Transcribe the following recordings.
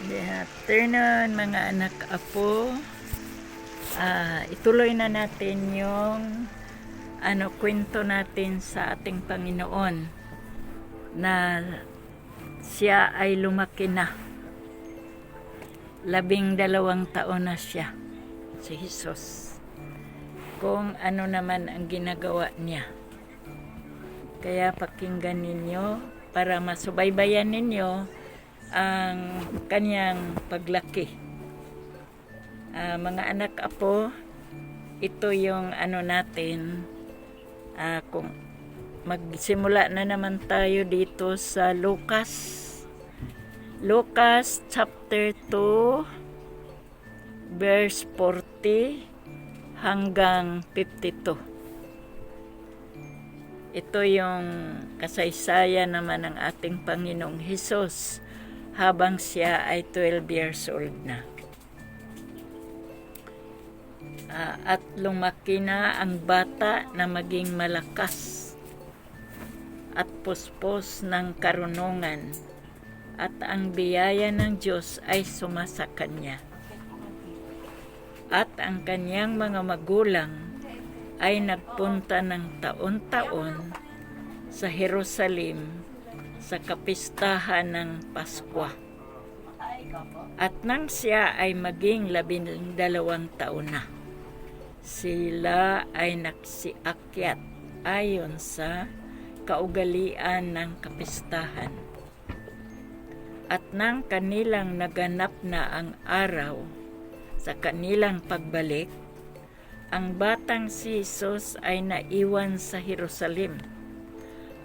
Good afternoon mga anak apo. Ituloy na natin yung kwento natin sa ating Panginoon na siya ay lumaki na. 12 taon na siya, si Jesus. Kung ano naman ang ginagawa niya. Kaya pakinggan ninyo para masubaybayan ninyo ang kanyang paglaki. Mga anak apo, ito yung natin. Kung magsimula na naman tayo dito sa Lucas chapter 2 verse 40 hanggang 52. Ito yung kasaysayan naman ng ating Panginoong Hesus habang siya ay 12 years old na. At lumaki na ang bata na maging malakas at puspos ng karunungan, at ang biyaya ng Diyos ay sumasa kanya. At ang kanyang mga magulang ay nagpunta ng taon-taon sa Jerusalem sa kapistahan ng Paskwa. At nang siya ay maging 12 taon na, sila ay nagsiakyat ayon sa kaugalian ng kapistahan. At nang kanilang naganap na ang araw sa kanilang pagbalik, ang batang si Jesus ay naiwan sa Jerusalem,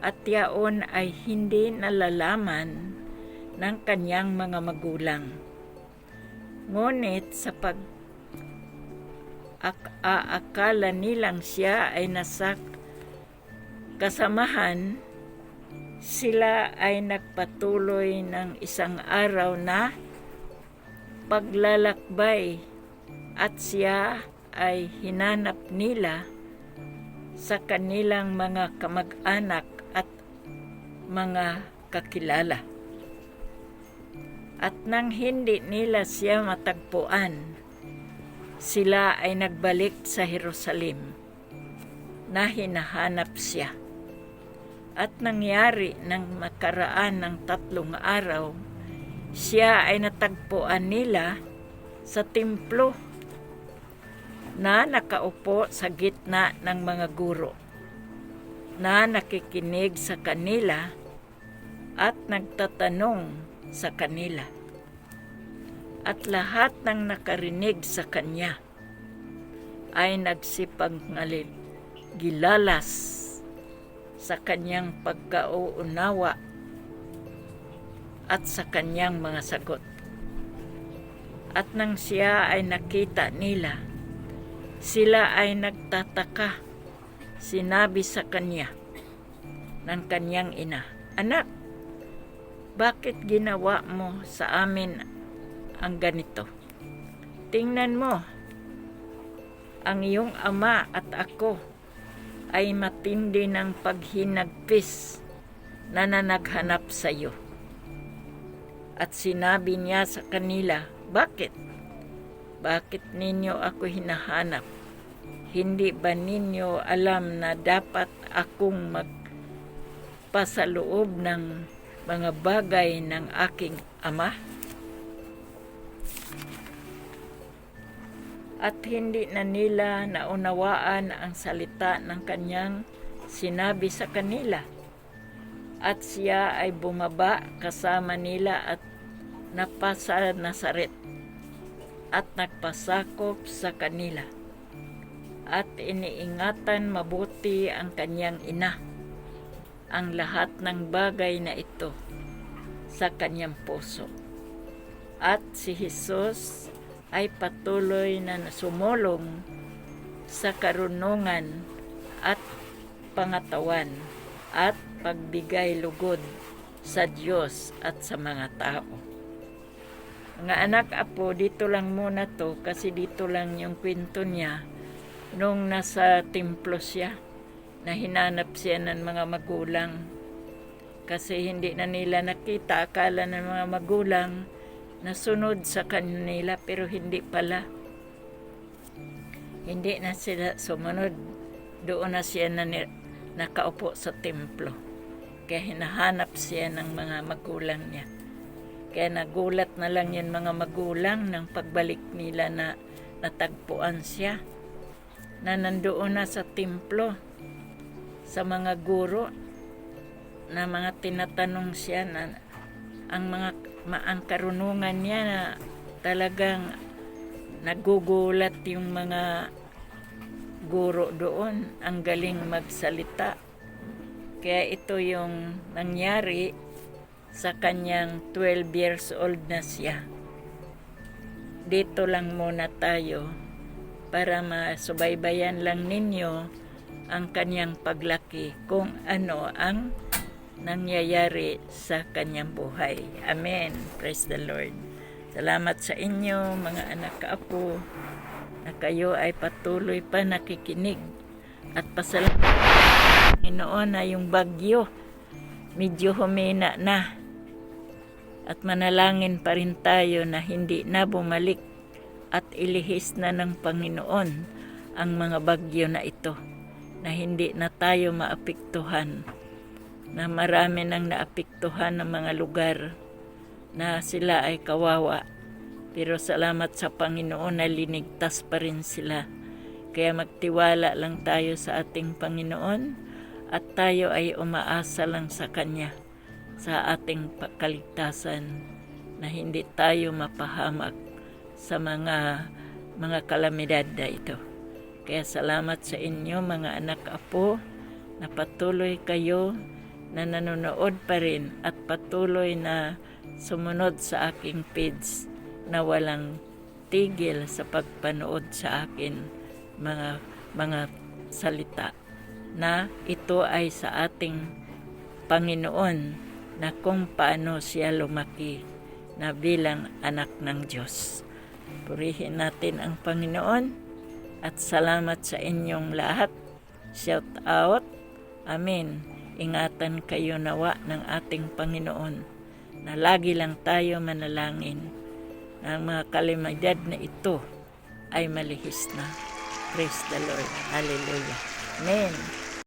at yaon ay hindi nalalaman ng kanyang mga magulang. Ngunit sa pag-aakala nilang siya ay nasa kasamahan, sila ay nagpatuloy ng isang araw na paglalakbay, at siya ay hinanap nila sa kanilang mga kamag-anak at mga kakilala. At nang hindi nila siya matagpuan, sila ay nagbalik sa Jerusalem na hinahanap siya. At nangyari nang makaraan ng 3 araw, siya ay natagpuan nila sa templo na nakaupo sa gitna ng mga guro na nakikinig sa kanila at nagtatanong sa kanila. At lahat ng nakarinig sa kanya ay nagsipaggilalas sa kanyang pagkauunawa at sa kanyang mga sagot. At nang siya ay nakita nila, sila ay nagtataka. Sinabi sa kanya ng kanyang ina, "Anak, bakit ginawa mo sa amin ang ganito? Tingnan mo, ang iyong ama at ako ay matindi ng paghinagpis na naghanap sa iyo." At sinabi niya sa kanila, "Bakit? Bakit ninyo ako hinahanap? Hindi ba ninyo alam na dapat akong magpasaloob ng mga bagay ng aking ama?" At hindi na nila naunawaan ang salita ng kanyang sinabi sa kanila. At siya ay bumaba kasama nila at napasa Nazaret at nagpasakop sa kanila. At iniingatan mabuti ang kanyang ina ang lahat ng bagay na ito sa kanyang puso. At si Jesus ay patuloy na sumulong sa karunungan at pangatawan at pagbigay lugod sa Diyos at sa mga tao. Mga anak apo, dito lang muna to kasi dito lang yung kwento niya nung nasa templo siya na hinanap siya ng mga magulang. Kasi hindi na nila nakita, akala ng mga magulang nasunod sa kanila pero hindi pala. Hindi na sila sumunod. Doon na siya nakaupo sa templo. Kaya hinahanap siya ng mga magulang niya. Kaya nagulat na lang yung mga magulang ng pagbalik nila na natagpuan siya. Na nandoon na sa templo. Sa mga guro na mga tinatanong siya na ang karunungan niya na talagang nagugulat yung mga guro doon. Ang galing magsalita. Kaya ito yung nangyari sa kanyang 12 years old na siya. Dito lang muna tayo para masubaybayan lang ninyo ang kanyang paglaki kung ano ang nangyayari sa kanyang buhay. Amen. Praise the Lord. Salamat sa inyo mga anak kaapo na kayo ay patuloy pa nakikinig at pasalamat Panginoon na yung bagyo medyo humina na at manalangin pa rin tayo na hindi na bumalik at ilihis na ng Panginoon ang mga bagyo na ito, na hindi na tayo maapektuhan, na marami nang naapektuhan ng mga lugar na sila ay kawawa. Pero salamat sa Panginoon na linigtas pa rin sila. Kaya magtiwala lang tayo sa ating Panginoon at tayo ay umaasa lang sa Kanya sa ating kaligtasan, na hindi tayo mapahamak sa mga kalamidad na ito. Kaya salamat sa inyo mga anak apo na patuloy kayo na nanonood pa rin at patuloy na sumunod sa aking page na walang tigil sa pagpanood sa akin mga salita, na ito ay sa ating Panginoon na kung paano siya lumaki na bilang anak ng Diyos. Purihin natin ang Panginoon at salamat sa inyong lahat. Shout out. Amen. Ingatan kayo nawa ng ating Panginoon na lagi lang tayo manalangin na ang mga kalamidad na ito ay malihis na. Praise the Lord. Hallelujah. Amen.